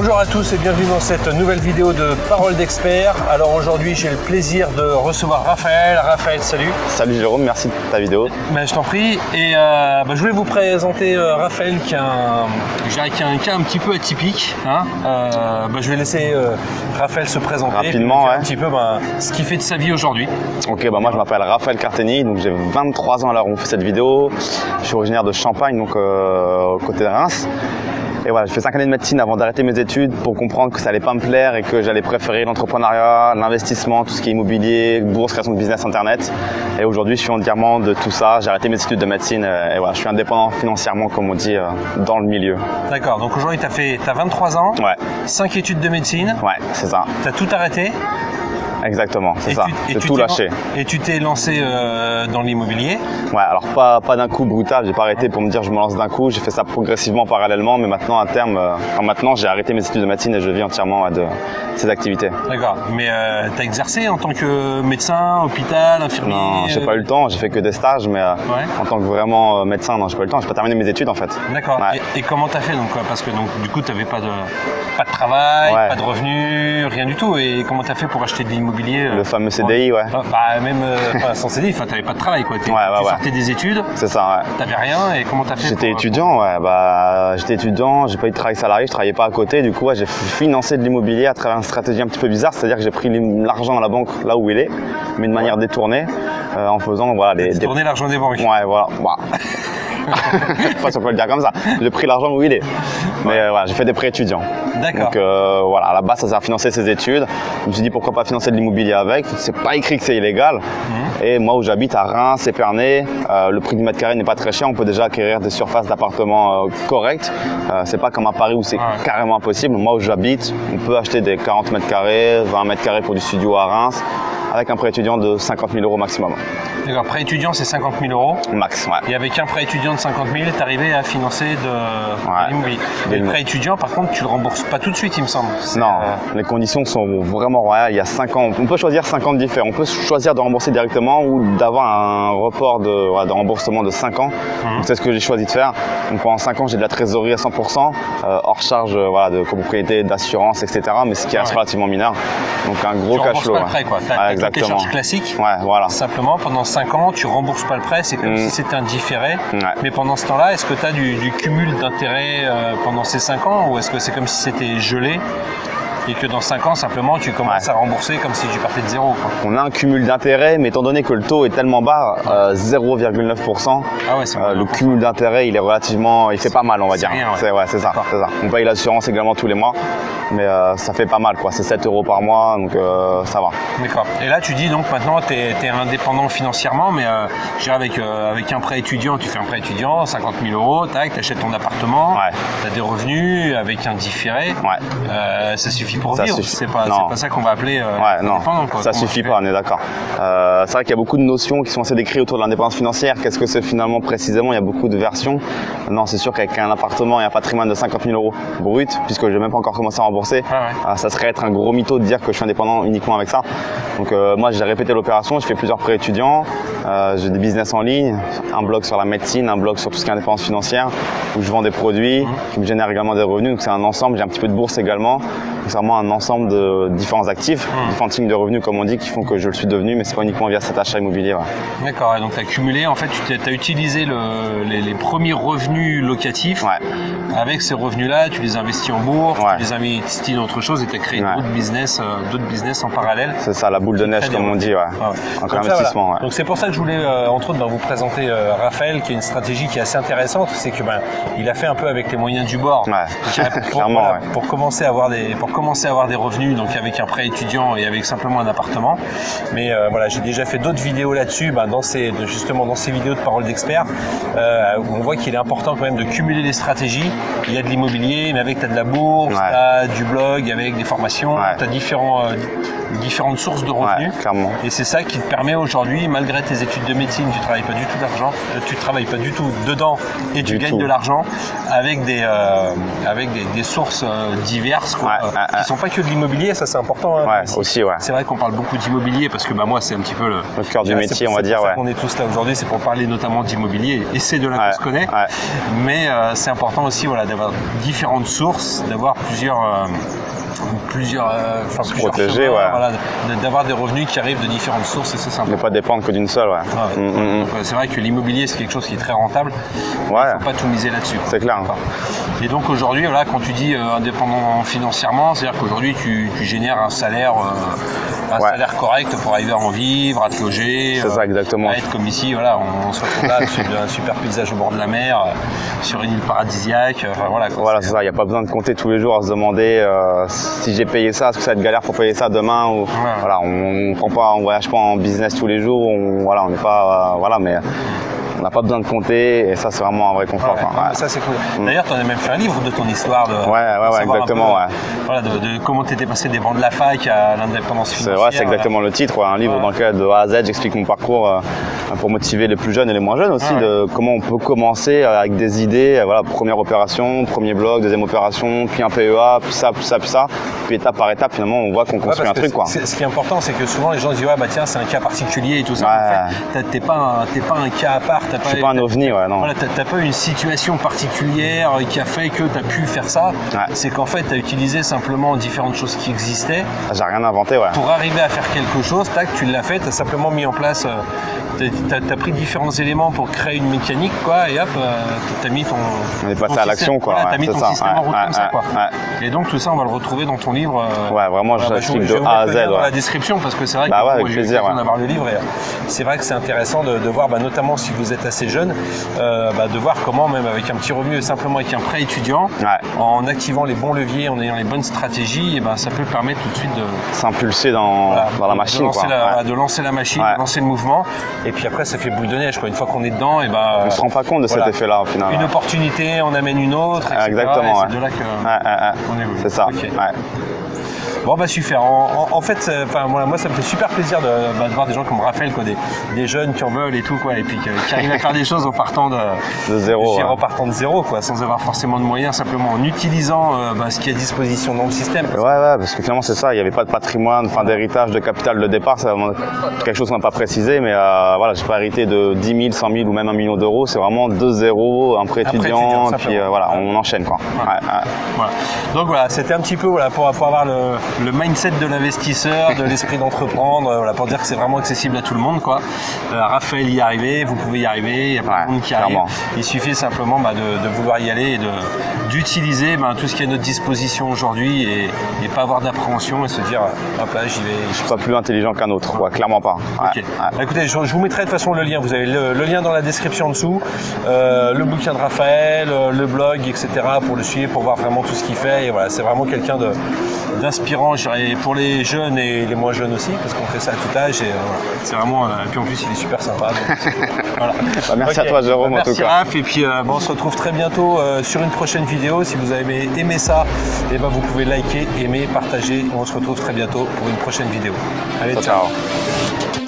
Bonjour à tous et bienvenue dans cette nouvelle vidéo de Parole d'expert. Alors aujourd'hui j'ai le plaisir de recevoir Raphaël. Raphaël, salut. Salut Jérôme, merci de ta vidéo. Je t'en prie. Et je voulais vous présenter Raphaël qui a un cas un petit peu atypique. Hein. Je vais laisser Raphaël se présenter rapidement, un petit peu ce qu'il fait de sa vie aujourd'hui. Ok, moi je m'appelle Raphaël Carteni, donc j'ai 23 ans à l'heure où on fait cette vidéo. Je suis originaire de Champagne, donc côté de Reims. Et voilà, j'ai fait 5 années de médecine avant d'arrêter mes études pour comprendre que ça allait pas me plaire et que j'allais préférer l'entrepreneuriat, l'investissement, tout ce qui est immobilier, bourse, création de business internet. Et aujourd'hui, je suis entièrement de tout ça. J'ai arrêté mes études de médecine et voilà, je suis indépendant financièrement, comme on dit, dans le milieu. D'accord, donc aujourd'hui, t'as 23 ans, ouais. 5 études de médecine. Ouais, c'est ça. T'as tout arrêté? Exactement, c'est ça. J'ai tout lâché. Et tu t'es lancé dans l'immobilier? Ouais, alors pas d'un coup brutal, j'ai pas arrêté pour me dire je me lance d'un coup, j'ai fait ça progressivement parallèlement, mais maintenant à terme, maintenant j'ai arrêté mes études de médecine et je vis entièrement de ces activités. D'accord, mais tu as exercé en tant que médecin, hôpital, infirmier? Non, j'ai pas eu le temps, j'ai fait que des stages, mais en tant que vraiment médecin, non, j'ai pas eu le temps, j'ai pas terminé mes études en fait. D'accord, ouais. Et comment t'as fait donc, parce que du coup t'avais pas de travail, pas de revenus, rien du tout, et comment t'as fait pour acheter de l'immobilier? Le fameux CDI, ouais. Même sans CDI, t'avais pas de travail quoi. Tu sortais des études. C'est ça, ouais. T'avais rien et comment t'as fait? J'étais étudiant, ouais. J'étais étudiant, j'ai pas eu de travail salarié, je travaillais pas à côté. Du coup, j'ai financé de l'immobilier à travers une stratégie un petit peu bizarre, c'est-à-dire que j'ai pris l'argent à la banque là où il est, mais de manière détournée, en faisant détourner l'argent des banques. Ouais, voilà. Enfin, si on peut le dire comme ça. J'ai pris l'argent où il est. Mais voilà, j'ai fait des prêts étudiants. D'accord. Donc voilà, à la base, ça sert à financer ses études. Je me suis dit pourquoi pas financer de l'immobilier avec. C'est pas écrit que c'est illégal. Et moi où j'habite à Reims, Épernay, le prix du mètre carré n'est pas très cher. On peut déjà acquérir des surfaces d'appartements correctes. C'est pas comme à Paris où c'est carrément impossible. Moi où j'habite, on peut acheter des 40 mètres carrés, 20 mètres carrés pour du studio à Reims, avec un prêt étudiant de 50 000 € maximum. D'accord, prêt étudiant c'est 50 000 €? Max, ouais. Et avec un prêt étudiant de 50 000, tu arrivais à financer de l'immobilier. Et le prêt étudiant, par contre, tu le rembourses pas tout de suite, il me semble. Non, les conditions sont vraiment royales. Il y a 5 ans, on peut choisir 5 ans différents. On peut choisir de rembourser directement ou d'avoir un report de remboursement de 5 ans. C'est ce que j'ai choisi de faire. Donc pendant 5 ans, j'ai de la trésorerie à 100%, hors charge de copropriété, d'assurance, etc. Mais ce qui reste relativement mineur. Donc un gros cash flow. Tu rembourses pas le prêt, quoi. T'as tes charges classiques. Ouais, voilà. Simplement, pendant 5 ans, tu rembourses pas le prêt. C'est comme si c'était un différé. Mais pendant ce temps-là, est-ce que tu as du cumul d'intérêts pendant ces 5 ans ou est-ce que c'est comme si c'était gelé et que dans 5 ans, simplement, tu commences à rembourser comme si tu partais de zéro, quoi? On a un cumul d'intérêts, mais étant donné que le taux est tellement bas, 0,9%, le cumul d'intérêts, il est relativement, il fait pas mal, on va dire. C'est ça. On paye l'assurance également tous les mois, mais ça fait pas mal, quoi. C'est 7 € par mois, donc ça va. D'accord. Et là, tu dis donc maintenant, tu es indépendant financièrement, mais avec un prêt étudiant, tu fais un prêt étudiant, 50 000 €, tac, tu achètes ton appartement, tu as des revenus avec un différé, ça suffit pour vivre. C'est pas ça qu'on va appeler indépendant, quoi. Ça suffit pas, on est d'accord. C'est vrai qu'il y a beaucoup de notions qui sont assez décrites autour de l'indépendance financière. Qu'est-ce que c'est finalement précisément? Il y a beaucoup de versions. Non, c'est sûr qu'avec un appartement et un patrimoine de 50 000 € brut, puisque je n'ai même pas encore commencé à rembourser, ça serait être un gros mytho de dire que je suis indépendant uniquement avec ça. Donc moi, j'ai répété l'opération, je fais plusieurs prêts étudiants, j'ai des business en ligne, un blog sur la médecine, un blog sur tout ce qui est indépendance financière, où je vends des produits qui me génèrent également des revenus. Donc c'est un ensemble, j'ai un petit peu de bourse également. C'est vraiment un ensemble de différents actifs, différentes lignes de revenus comme on dit, qui font que je le suis devenu, mais c'est pas uniquement via cet achat immobilier. D'accord, donc tu as cumulé, en fait tu as utilisé les premiers revenus locatifs. Avec ces revenus-là, tu les investis en bourse, tu les investis dans autre chose et tu as créé d'autres business en parallèle. C'est ça, la boule de neige comme on dit, en investissement. Donc c'est pour ça que je voulais entre autres vous présenter Raphaël, qui a une stratégie qui est assez intéressante, c'est que il a fait un peu avec les moyens du bord. Pour commencer à avoir des revenus, donc avec un prêt étudiant et avec simplement un appartement. Mais j'ai déjà fait d'autres vidéos là-dessus, justement dans ces vidéos de Parole d'expert, où on voit qu'il est important quand même de cumuler les stratégies. Il y a de l'immobilier, mais avec tu as de la bourse, tu as du blog, avec des formations, tu as différentes sources de revenus. Et c'est ça qui te permet aujourd'hui, malgré tes études de médecine, tu travailles pas du tout dedans et tu gagnes de l'argent avec des sources diverses, qui sont pas que de l'immobilier, ça c'est important. Hein, ouais, aussi, ouais. C'est vrai qu'on parle beaucoup d'immobilier parce que moi c'est un petit peu le cœur du métier, on va dire. On est tous là aujourd'hui, c'est pour parler notamment d'immobilier et c'est de là qu'on se connaît. Mais c'est important aussi d'avoir différentes sources, d'avoir plusieurs protéger, d'avoir des revenus qui arrivent de différentes sources et ça c'est important. Ne pas dépendre que d'une seule, C'est vrai que l'immobilier c'est quelque chose qui est très rentable. Il ne faut pas tout miser là-dessus. C'est clair. Et donc aujourd'hui, quand tu dis indépendant financièrement, c'est-à-dire qu'aujourd'hui tu génères un salaire salaire correct pour arriver à en vivre, à te loger. C'est ça, exactement. À être comme ici, on se retrouve là sur un super paysage au bord de la mer, sur une île paradisiaque. Voilà, c'est ça. Il n'y a pas besoin de compter tous les jours à se demander si j'ai payé ça, est-ce que ça va être galère pour payer ça demain ou on voyage pas en business tous les jours, on n'est pas mais on n'a pas besoin de compter et ça c'est vraiment un vrai confort. Ça c'est cool. D'ailleurs tu en as même fait un livre de ton histoire de exactement. De comment tu étais passé des bancs de la fac à l'indépendance financière. C'est exactement le titre, un livre dans lequel de A à Z j'explique mon parcours pour motiver les plus jeunes et les moins jeunes aussi, de comment on peut commencer avec des idées, première opération, premier blog, deuxième opération, puis un PEA, puis ça, puis étape par étape finalement on voit qu'on construit un truc. Ce qui est important c'est que souvent les gens disent tiens c'est un cas particulier et tout ça. En fait, t'es pas un cas à part. Je suis pas un ovni, non. T'as pas une situation particulière qui a fait que tu as pu faire ça. C'est qu'en fait, tu as utilisé simplement différentes choses qui existaient. J'ai rien inventé, pour arriver à faire quelque chose, tu l'as fait, tu as simplement mis en place. Tu as pris différents éléments pour créer une mécanique, et hop, tu as mis ton. On est passé à l'action, tu as mis ton système en route comme ça, Et donc, tout ça, on va le retrouver dans ton livre. Vraiment, j'explique de A à Z. Dans la description, parce que c'est vrai que j'ai eu l'occasion d'avoir le livre. C'est vrai que c'est intéressant de voir, notamment si vous êtes assez jeune, de voir comment, même avec un petit revenu, simplement avec un prêt étudiant, en activant les bons leviers, en ayant les bonnes stratégies, ça peut permettre tout de suite de s'impulser dans la machine. De lancer la machine, de lancer le mouvement. Et puis après, ça fait boule de neige. Une fois qu'on est dedans, on ne se rend pas compte de cet effet-là au final. Une opportunité, on amène une autre, etc. Exactement. C'est de là qu'on évolue. C'est ça. Bon super. En fait, moi ça me fait super plaisir de voir des gens comme Raphaël, des jeunes qui en veulent et tout, et puis qui arrivent à faire des choses en partant de zéro, repartant de zéro, sans avoir forcément de moyens, simplement en utilisant ce qui est à disposition dans le système. Parce que finalement c'est ça, il n'y avait pas de patrimoine, d'héritage, de capital de départ, c'est quelque chose qu'on n'a pas précisé, mais j'ai pas hérité de 10 000, 100 000 ou même 1 million d'euros, c'est vraiment de zéro, un prêt étudiant, puis on enchaîne Donc c'était un petit peu pour avoir le mindset de l'investisseur, de l'esprit d'entreprendre, pour dire que c'est vraiment accessible à tout le monde, Raphaël y est arrivé, vous pouvez y arriver, il y a plein de monde qui arrive. Il suffit simplement de vouloir y aller et d'utiliser tout ce qui est à notre disposition aujourd'hui et pas avoir d'appréhension et se dire hop là j'y vais. Je suis pas plus intelligent qu'un autre, clairement pas. Écoutez, je vous mettrai de toute façon le lien, vous avez le lien dans la description en dessous, le bouquin de Raphaël, le blog, etc. pour le suivre, pour voir vraiment tout ce qu'il fait. Et c'est vraiment quelqu'un d'inspirant, je dirais, pour les jeunes et les moins jeunes aussi, parce qu'on fait ça à tout âge. Et c'est vraiment. Et puis en plus, il est super sympa. Donc, merci à toi, Jérôme, en tout cas. Raph, et puis on se retrouve très bientôt sur une prochaine vidéo. Si vous avez aimé ça, vous pouvez liker, aimer, partager. On se retrouve très bientôt pour une prochaine vidéo. Allez, ciao.